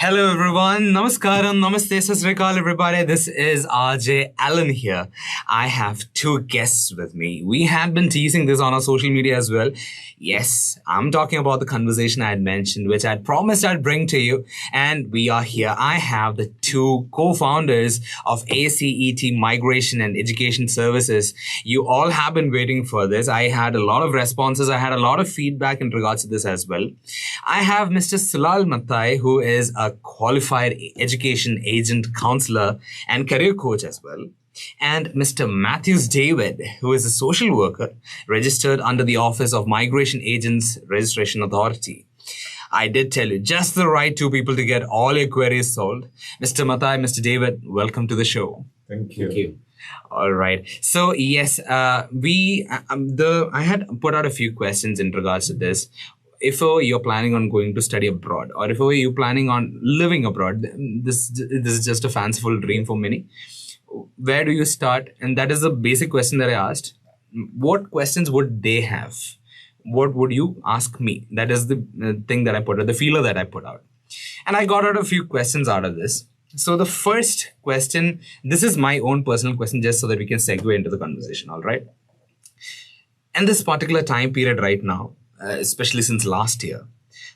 Hello everyone, Namaskaram, Namaste, Sasrikal everybody. This is RJ Allen here. I have two guests with me. We had been teasing this on our social media as well. Yes, I'm talking about the conversation I had mentioned, which I'd promised I'd bring to you. And we are here. I have the two co-founders of ACET Migration and Education Services. You all have been waiting for this. I had a lot of responses. I had a lot of feedback in regards to this as well. I have Mr. Sulal Matai, who is a qualified education agent, counselor, and career coach as well. And Mr. Matthews David, who is a social worker registered under the Office of Migration Agents Registration Authority. I did tell you, just the right two people to get all your queries solved. Mr. Matai, Mr. David, welcome to the show. Thank you. Thank you. All right. So yes, I had put out a few questions in regards to this. If you're planning on going to study abroad, or if you're planning on living abroad, this is just a fanciful dream for many. Where do you start? And that is the basic question that I asked. What questions would they have? What would you ask me? That is the thing that I put out, the feeler that I put out. And I got out a few questions out of this. So the first question, this is my own personal question, just so that we can segue into the conversation, all right? In this particular time period right now, especially since last year,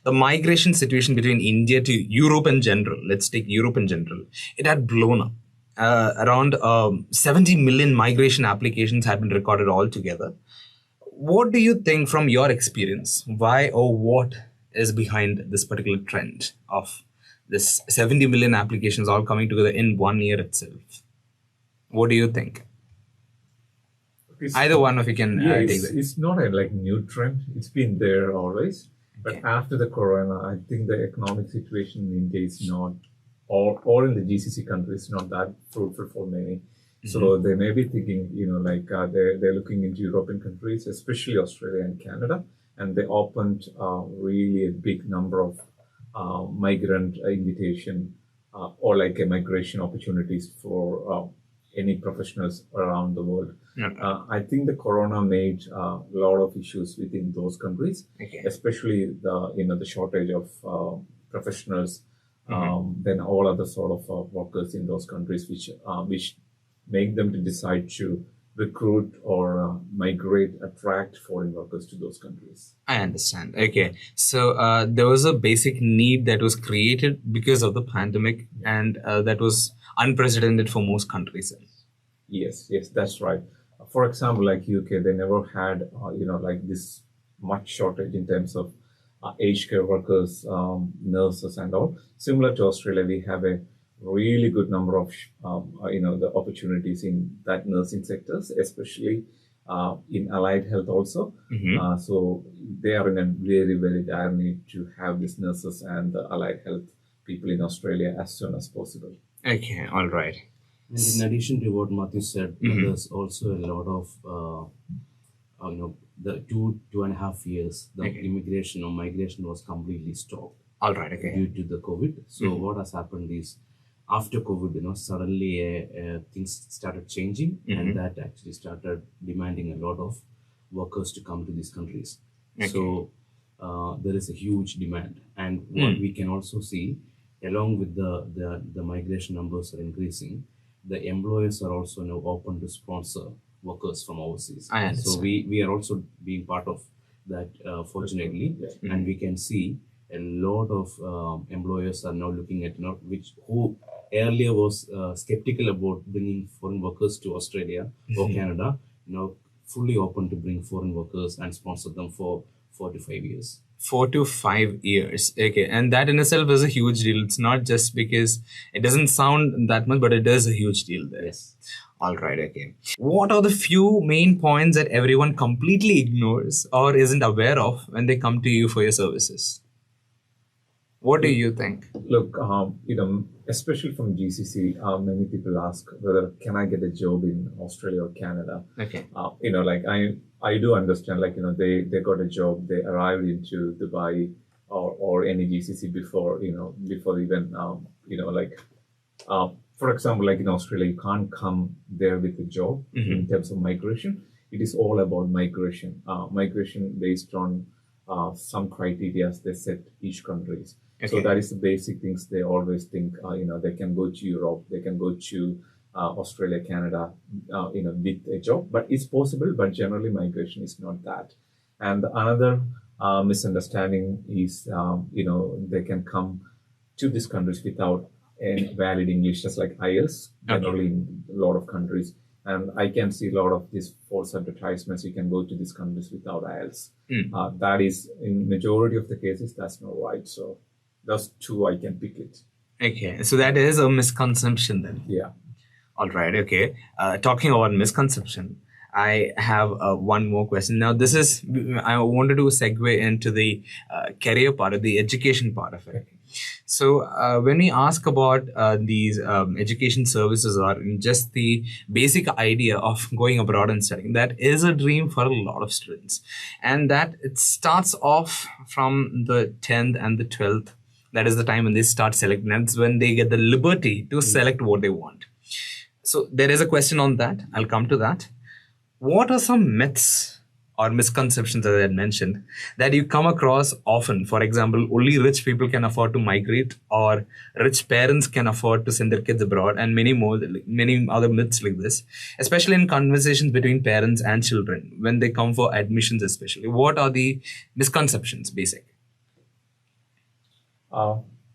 the migration situation between India to Europe in general, let's take Europe in general, it had blown up. Around 70 million migration applications had been recorded altogether. What do you think from your experience? Why or what is behind this particular trend of this 70 million applications all coming together in 1 year itself? What do you think? Either one of you can take it. It's not a new trend. It's been there always. But after the corona, I think the economic situation in India is not, or in the GCC countries, not that fruitful for many. So they may be thinking, they're looking into European countries, especially Australia and Canada, and they opened really a big number of migrant invitation or a migration opportunities for any professionals around the world. I think the corona made a lot of issues within those countries, especially the shortage of professionals, then all other sort of workers in those countries, which make them to decide to recruit or migrate, attract foreign workers to those countries. I understand. Okay. So there was a basic need that was created because of the pandemic, and that was unprecedented for most countries. Yes, that's right. For example, like UK, they never had, this much shortage in terms of aged care workers, nurses and all. Similar to Australia, we have a really good number of, the opportunities in that nursing sectors, especially in allied health also. So they are in a very, very dire need to have these nurses and the allied health people in Australia as soon as possible. Okay, all right. And in addition to what Matthew said, there's also a lot of, the 2.5 years, the immigration or migration was completely stopped. All right, okay. Due to the COVID. So what has happened is, after COVID, suddenly things started changing, and that actually started demanding a lot of workers to come to these countries. So there is a huge demand, and what we can also see, along with the migration numbers are increasing, the employers are also now open to sponsor workers from overseas. So we are also being part of that, fortunately, and we can see a lot of employers are now looking at who earlier was skeptical about bringing foreign workers to Australia or Canada, now fully open to bring foreign workers and sponsor them for 4 to 5 years. 4 to 5 years. Okay. And that in itself is a huge deal. It's not just because it doesn't sound that much, but it is a huge deal there. Yes. All right. Okay. What are the few main points that everyone completely ignores or isn't aware of when they come to you for your services? What do you think? Look, especially from GCC, many people ask whether can I get a job in Australia or Canada. Okay. I do understand, they got a job, they arrived into Dubai or any GCC before even, for example, like in Australia, you can't come there with a job in terms of migration. It is all about migration. Migration based on some criteria they set each countries. So that is the basic things they always think. They can go to Europe, they can go to Australia, Canada, with a job. But it's possible. But generally, migration is not that. And another misunderstanding is, they can come to these countries without any valid English, just like IELTS, generally in a lot of countries. And I can see a lot of these false advertisements. You can go to these countries without IELTS. That is, in majority of the cases, that's not right. So those two, I can pick it. Okay, so that is a misconception then. Yeah. All right. Okay. Talking about misconception, I have one more question. Now, I wanted to segue into the career part of the education part of it. So when we ask about these education services or just the basic idea of going abroad and studying, that is a dream for a lot of students. And that it starts off from the 10th and the 12th. That is the time when they start selecting. That's when they get the liberty to select what they want. So there is a question on that. I'll come to that. What are some myths or misconceptions, as I had mentioned, that you come across often? For example, only rich people can afford to migrate, or rich parents can afford to send their kids abroad, and many other myths like this, especially in conversations between parents and children when they come for admissions especially. What are the misconceptions, basic?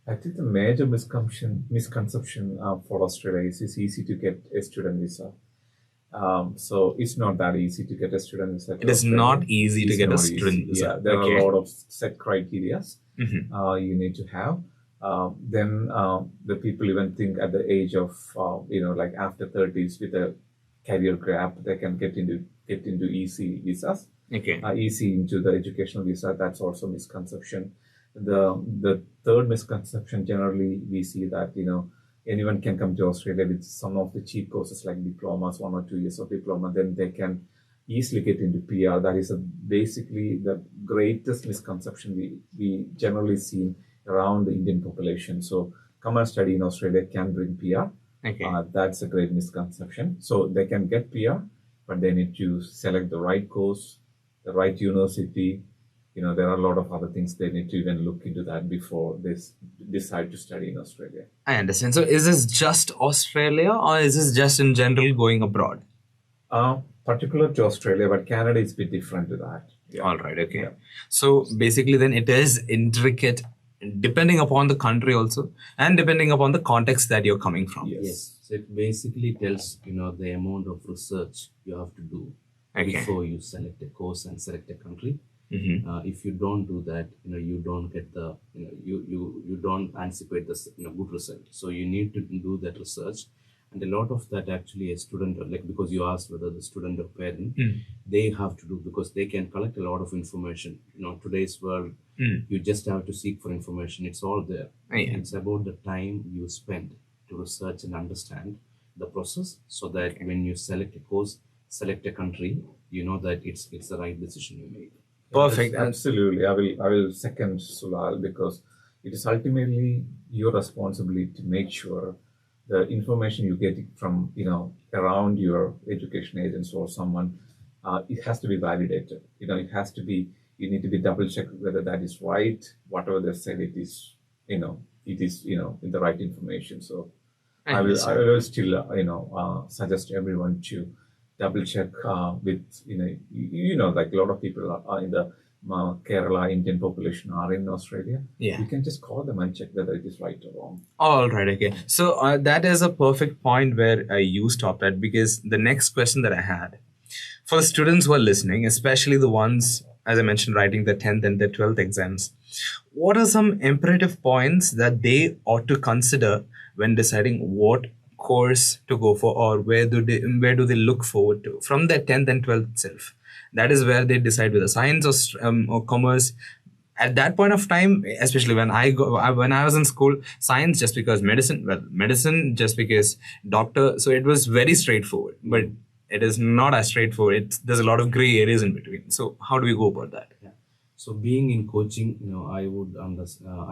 I think the major misconception for Australia is it's easy to get a student visa. So it's not that easy to get a student visa. It is not easy to get a student visa. Yeah, there are a lot of set criteria you need to have. Then the people even think at the age of like after 30s with a career gap, they can get into easy visas. Easy into the educational visa. That's also misconception. The third misconception, generally we see that anyone can come to Australia with some of the cheap courses like diplomas, 1 or 2 years of diploma, then they can easily get into PR. That is basically the greatest misconception we generally see around the Indian population. So come and study in Australia can bring PR. That's a great misconception. So they can get PR, but they need to select the right course, the right university. There are a lot of other things they need to even look into that before they decide to study in Australia. I understand. So is this just Australia, or is this just in general going abroad? Particular to Australia, but Canada is a bit different to that. Yeah. All right. Okay. Yeah. So basically then it is intricate depending upon the country also, and depending upon the context that you're coming from. Yes. So it basically tells, the amount of research you have to do before you select a course and select a country. If you don't do that, you don't get the, you don't anticipate the good result. So you need to do that research, and a lot of that actually a student, like because you asked whether the student or parent, they have to do, because they can collect a lot of information. Today's world, you just have to seek for information. It's all there. It's about the time you spend to research and understand the process, so that when you select a course, select a country, you know that it's the right decision you make. Perfect. Absolutely. I will second Sulal, because it is ultimately your responsibility to make sure the information you get from, around your education agents or someone, it has to be validated. It has to be, you need to be double checked whether that is right. Whatever they said, it is, in the right information. So I will still, suggest everyone to double check with, like a lot of people are in the Kerala Indian population are in Australia. You can just call them and check whether it is right or wrong. All right. Okay. So that is a perfect point where you stopped at, because the next question that I had for the students who are listening, especially the ones, as I mentioned, writing the 10th and the 12th exams, what are some imperative points that they ought to consider when deciding what course to go for, or where do they look forward to from their 10th and 12th itself? That is where they decide whether science or commerce. At that point of time, especially when I was in school, science just because medicine just because doctor. So it was very straightforward, but it is not as straightforward. There's a lot of gray areas in between. So how do we go about that? So being in coaching, I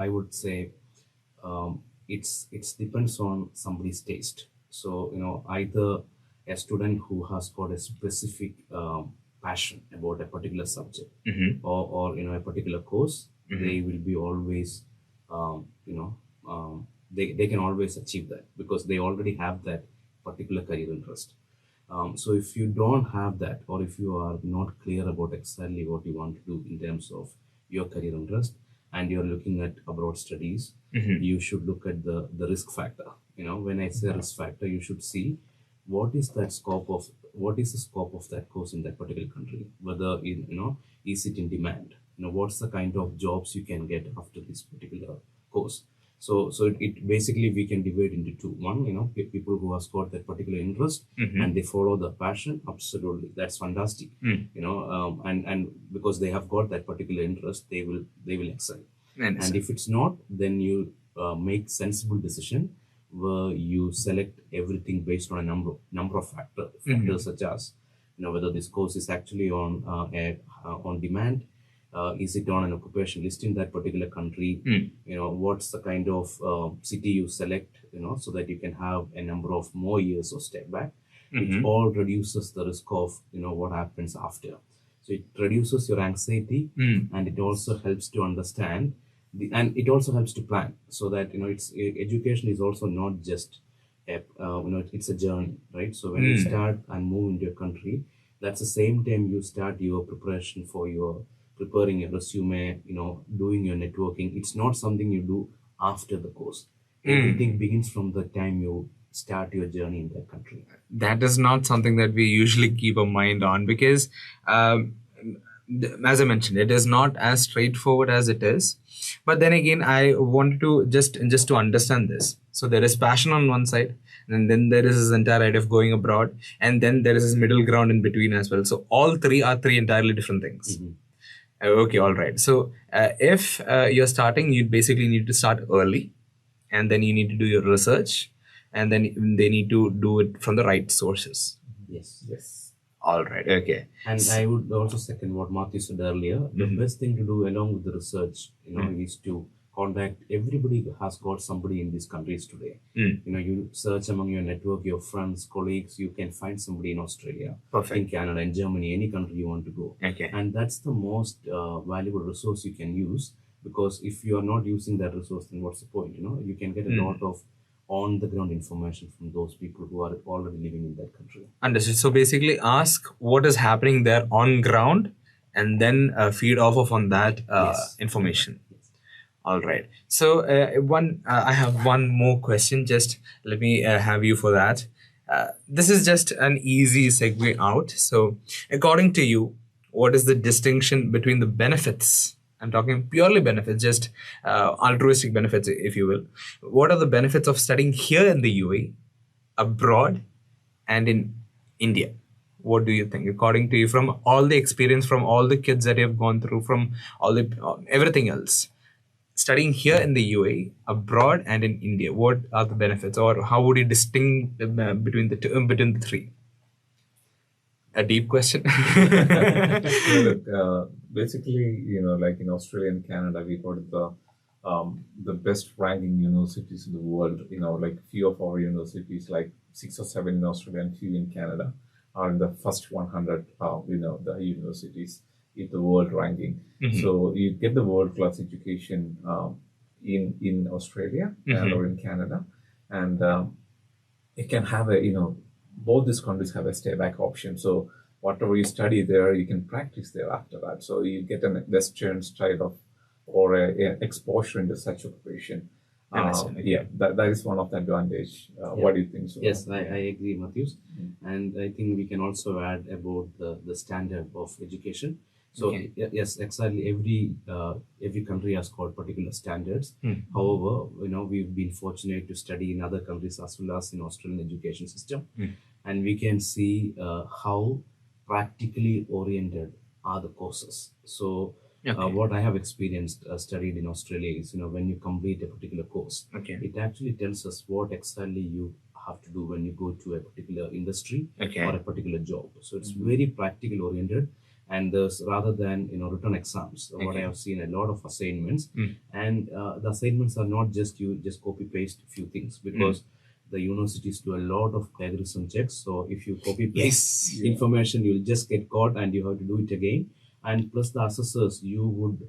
would say it's depends on somebody's taste. So either a student who has got a specific passion about a particular subject, or a particular course, they will be always they can always achieve that because they already have that particular career interest. So if you don't have that, or if you are not clear about exactly what you want to do in terms of your career interest, and you're looking at abroad studies, you should look at the risk factor. When I say risk factor, you should see what is the scope of that course in that particular country. Whether is it in demand? What's the kind of jobs you can get after this particular course. So it basically we can divide into two. One, people who have got that particular interest and they follow the passion. Absolutely, that's fantastic. And because they have got that particular interest, they will excel. And if it's not, then you make sensible decision where you select everything based on a number of factors such as whether this course is actually on demand. Is it on an occupation list in that particular country? What's the kind of city you select, so that you can have a number of more years of step back, which all reduces the risk of, what happens after. So it reduces your anxiety and it also helps to understand and it also helps to plan so that, education is also not just, it's a journey, right? So when you start and move into a country, that's the same time you start your preparation for preparing your resume, doing your networking. It's not something you do after the course. Everything begins from the time you start your journey in that country. That is not something that we usually keep a mind on because, as I mentioned, it is not as straightforward as it is. But then again, I wanted to just to understand this. So there is passion on one side, and then there is this entire idea of going abroad, and then there is this middle ground in between as well. So all three are three entirely different things. Okay, all right. So if you're starting, you basically need to start early, and then you need to do your research, and then they need to do it from the right sources. Yes. All right. Okay. And I would also second what Matthew said earlier. The best thing to do along with the research, is to contact everybody who has got somebody in these countries today. You search among your network, your friends, colleagues, you can find somebody in Australia, in Canada, in Germany, any country you want to go. Okay. And that's the most valuable resource you can use, because if you are not using that resource, then what's the point? You can get a lot of on the ground information from those people who are already living in that country. Understood. So basically ask what is happening there on ground and then feed off of on that information. All right. So I have one more question. Just let me have you for that. This is just an easy segue out. So according to you, what is the distinction between the benefits? I'm talking purely benefits, just altruistic benefits, if you will. What are the benefits of studying here in the UAE, abroad, and in India? What do you think, according to you, from all the experience, from all the kids that you have gone through, from all the everything else? Studying here in the UAE, abroad, and in India, what are the benefits, or how would you distinguish between the two, between the three? A deep question. Basically, like in Australia and Canada, we got the best ranking universities in the world. Like few of our universities, like 6 or 7 in Australia and few in Canada, are in the first 100. The universities in the world ranking. So you get the world-class education in Australia or in Canada, and it can have both these countries have a stay back option. So whatever you study there, you can practice there after that. So you get an Western style of or a exposure into such occupation. That is one of the advantage. What do you think? So? Yes, I agree, Matthews. And I think we can also add about the standard of education. So yes, exactly. Every country has got particular standards. However, we've been fortunate to study in other countries as well as in Australian education system, and we can see how practically oriented are the courses. So what I have experienced, studied in Australia is, when you complete a particular course, it actually tells us what exactly you have to do when you go to a particular industry or a particular job. So it's very practical oriented. And there's, rather than written exams, what I have seen, a lot of assignments, and the assignments are not just you just copy paste a few things, because the universities do a lot of plagiarism checks. So if you copy paste information, you'll just get caught and you have to do it again. And plus the assessors, you would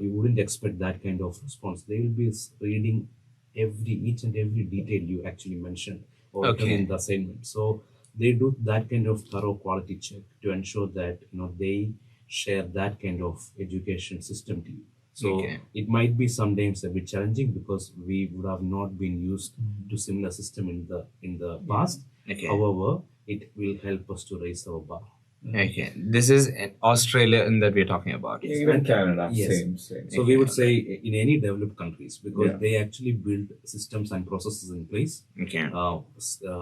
you wouldn't expect that kind of response. They will be reading each and every detail you actually mentioned or written in the assignment. So they do that kind of thorough quality check to ensure that they share that kind of education system to you. So it might be sometimes a bit challenging because we would have not been used to similar system in the past. However, it will help us to raise our bar. Okay, this is in Australia that we're talking about. Even Canada, Yes. same. So we would say in any developed countries, because they actually build systems and processes in place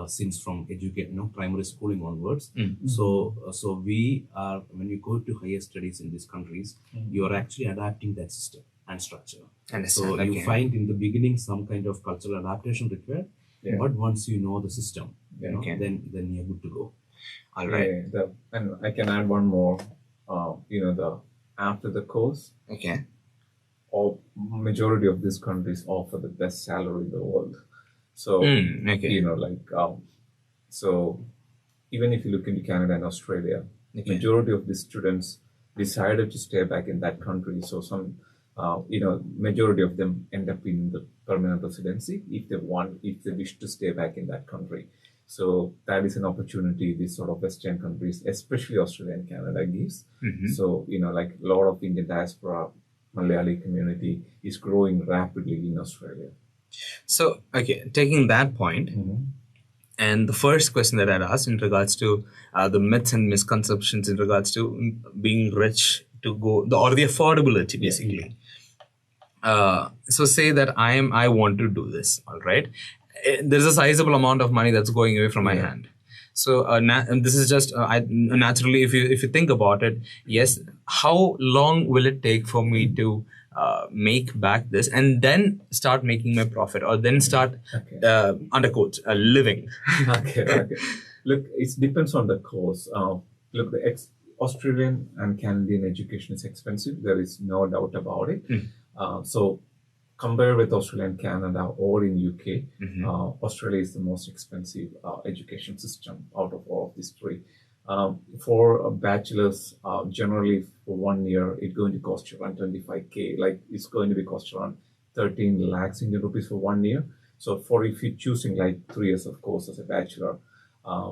since from primary schooling onwards. So we are, when you go to higher studies in these countries, you are actually adapting that system and structure. So you find in the beginning some kind of cultural adaptation required, but once you know the system, then you're good to go. All right. And I can add one more. After the course, all majority of these countries offer the best salary in the world. So so even if you look into Canada and Australia, majority of the students decided to stay back in that country. So some majority of them end up in the permanent residency if they wish to stay back in that country. So that is an opportunity these sort of Western countries, especially Australia and Canada, gives. So, like a lot of Indian diaspora, Malayali community is growing rapidly in Australia. So, taking that point, and the first question that I'd asked in regards to the myths and misconceptions in regards to being rich to go, or the affordability, basically. So say that I want to do this, all right? There's a sizable amount of money that's going away from my hand. So and this is just naturally, if you think about it, yes, how long will it take for me to make back this and then start making my profit, or then start under quotes living? Look, it depends on the course. Look, the Australian and Canadian education is expensive. There is no doubt about it. So compared with Australia and Canada or in UK, Australia is the most expensive education system out of all of these three. For a bachelor's, generally for 1 year, it's going to cost you around 25K. Like it's going to be cost around 13 lakhs Indian rupees for 1 year. So if you're choosing like 3 years of course as a bachelor,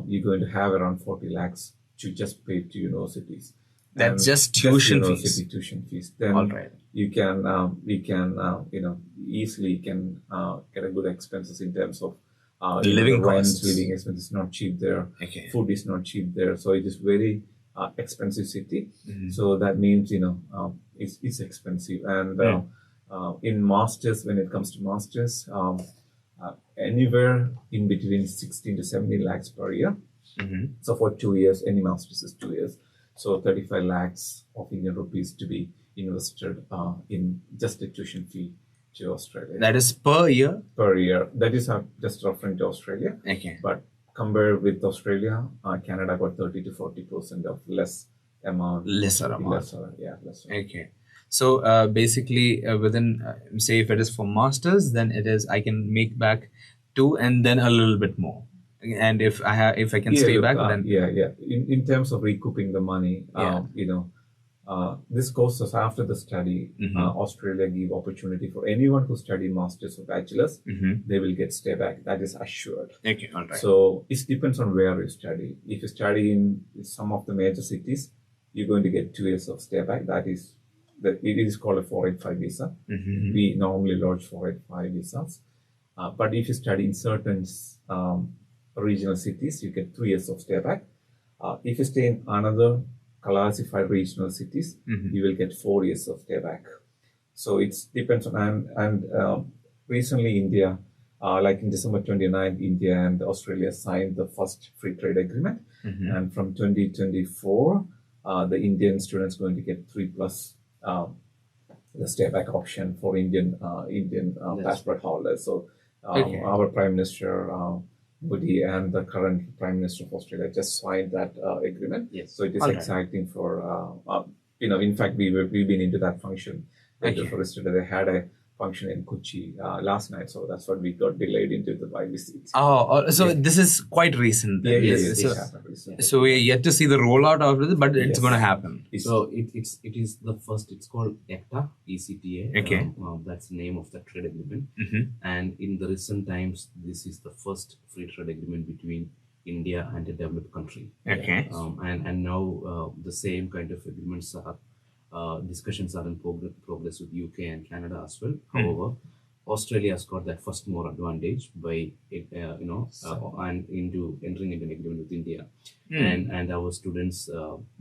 you're going to have around 40 lakhs to just pay to universities. That's just tuition fees. Then all right. You can easily can get a good expenses in terms of living costs. Living expenses not cheap there. Food is not cheap there, so it is very expensive city. So that means it's expensive. And in masters, when it comes to masters, anywhere in between 16 to 17 lakhs per year. So for 2 years, any masters is 2 years. So 35 lakhs of Indian rupees to be invested in just a tuition fee to Australia. That is per year? Per year. That is just referring to Australia. But compared with Australia, Canada got 30 to 40% of lesser amount. Lesser. Okay. So basically within, say if it is for masters, then it is, I can make back 2 and then a little bit more. And if I can stay back, then in terms of recouping the money, this courses after the study, Australia give opportunity for anyone who study masters or bachelors, they will get stay back. That is assured. All right. So it depends on where you study. If you study in some of the major cities, you're going to get 2 years of stay back. It is called a 485 visa. We normally lodge 485 visas. But if you study in certain regional cities, you get 3 years of stay back. If you stay in another classified regional cities, you will get 4 years of stay back. So it depends on, and recently India, like in December 29th, India and Australia signed the first free trade agreement. And from 2024, the Indian students going to get 3+ the stay back option for Indian passport holders. So our Prime Minister Modi and the current Prime Minister of Australia just signed that agreement. So it is exciting for in fact we've been into that function. Yesterday they had function in Kochi last night, so that's what we got delayed into the Dubai visit. So this is quite recent. Then. Yeah, This- it so, happened recently. so we're yet to see the rollout of this, but it's Yes. going to happen. So it is the first. It's called ECTA, ECTA. Okay. That's the name of the trade agreement. Mhm. And in the recent times, this is the first free trade agreement between India and a developed country. Okay. And now the same kind of agreements are discussions are in progress with UK and Canada as well. However, Australia has got that first more advantage by and into entering into an agreement with India, and our students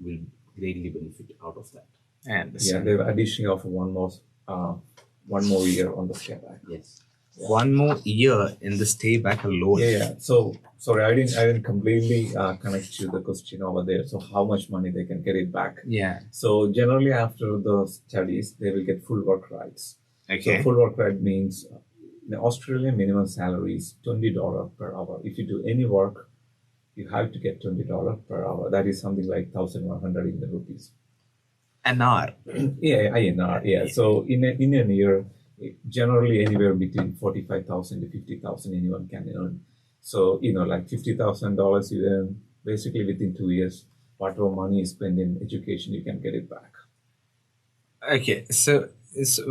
will greatly benefit out of that. I Yeah, understand. they've additionally offered one more year on the stay back. Yes. One more year in the stay back alone. Yeah. So sorry, I didn't completely connect to the question over there. So how much money they can get it back? Yeah. So generally after the studies, they will get full work rights. Okay. So full work right means the Australian minimum salary is $20 per hour. If you do any work, you have to get $20 per hour. That is something like 1,100 Indian rupees. An hour. Yeah, INR. Yeah. So in a year, generally anywhere between 45,000 to 50,000 anyone can earn. So like $50,000 you earn basically within 2 years. Whatever money you spend in education, you can get it back. Okay, so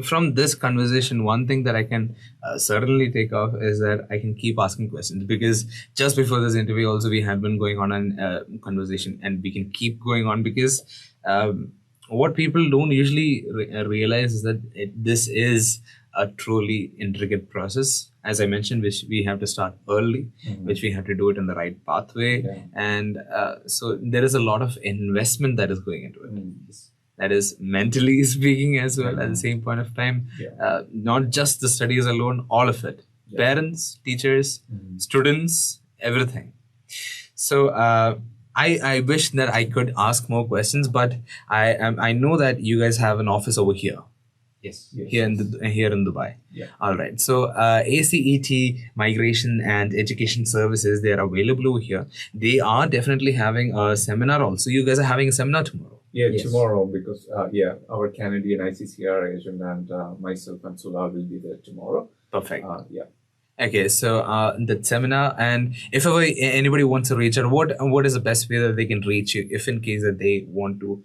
from this conversation, one thing that I can certainly take off is that I can keep asking questions, because just before this interview also we had been going on a conversation, and we can keep going on because what people don't usually realize is that this is a truly intricate process. As I mentioned, which we have to start early, which we have to do it in the right pathway. Yeah. And so there is a lot of investment that is going into it. Mm. That is mentally speaking as well at the same point of time. Yeah. Not just the studies alone, all of it. Yeah. Parents, teachers, students, everything. So I wish that I could ask more questions, but I know that you guys have an office over here. Yes. Here in Dubai. Yeah. All right. So ACET Migration and Education Services, they are available over here. They are definitely having a seminar also. You guys are having a seminar tomorrow. Yeah, Yes. tomorrow, because our Canadian ICCR agent and myself and Sula will be there tomorrow. Perfect. Yeah. Okay, so that seminar, and if ever anybody wants to reach out, what is the best way that they can reach you if in case that they want to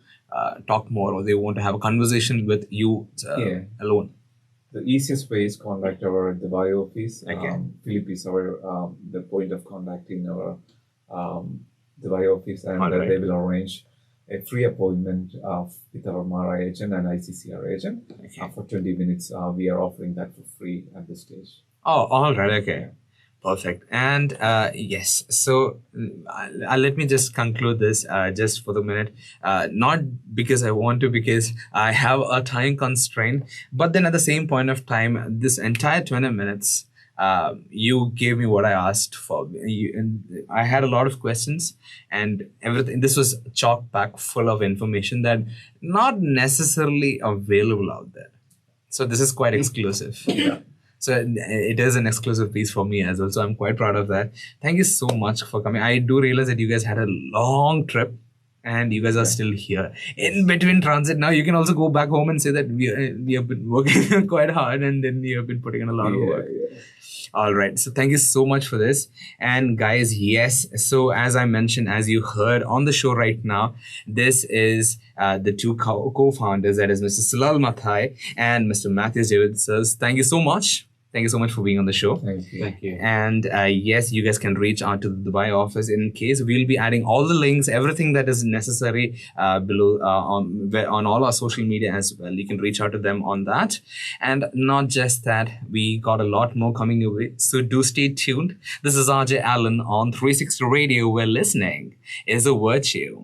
talk more, or they want to have a conversation with you alone? The easiest way is contact our Dubai office. Okay. Philip is our the point of contact in our Dubai office, and All right. they will arrange a free appointment with our Mara agent and ICCR agent. Okay. For 20 minutes, we are offering that for free at this stage. Oh, all right. Okay. Perfect. And yes, so let me just conclude this just for the minute. Not because I want to, because I have a time constraint, but then at the same point of time, this entire 20 minutes, you gave me what I asked for. And I had a lot of questions and everything. This was chock pack full of information that not necessarily available out there. So this is quite exclusive. Yeah. So it is an exclusive piece for me as well. So I'm quite proud of that. Thank you so much for coming. I do realize that you guys had a long trip and you guys are still here. In between transit now, you can also go back home and say that we have been working quite hard and then you have been putting in a lot of work. Yeah. All right. So thank you so much for this. And guys, yes. So as I mentioned, as you heard on the show right now, this is the two co-founders, that is Mr. Salal Mathai and Mr. Matthews David. Thank you so much. Thank you so much for being on the show. Thank you. Thank you. And yes, you guys can reach out to the Dubai office in case. We'll be adding all the links, everything that is necessary below on all our social media as well. You can reach out to them on that. And not just that, we got a lot more coming your way. So do stay tuned. This is RJ Allen on 360 Radio, where listening is a virtue.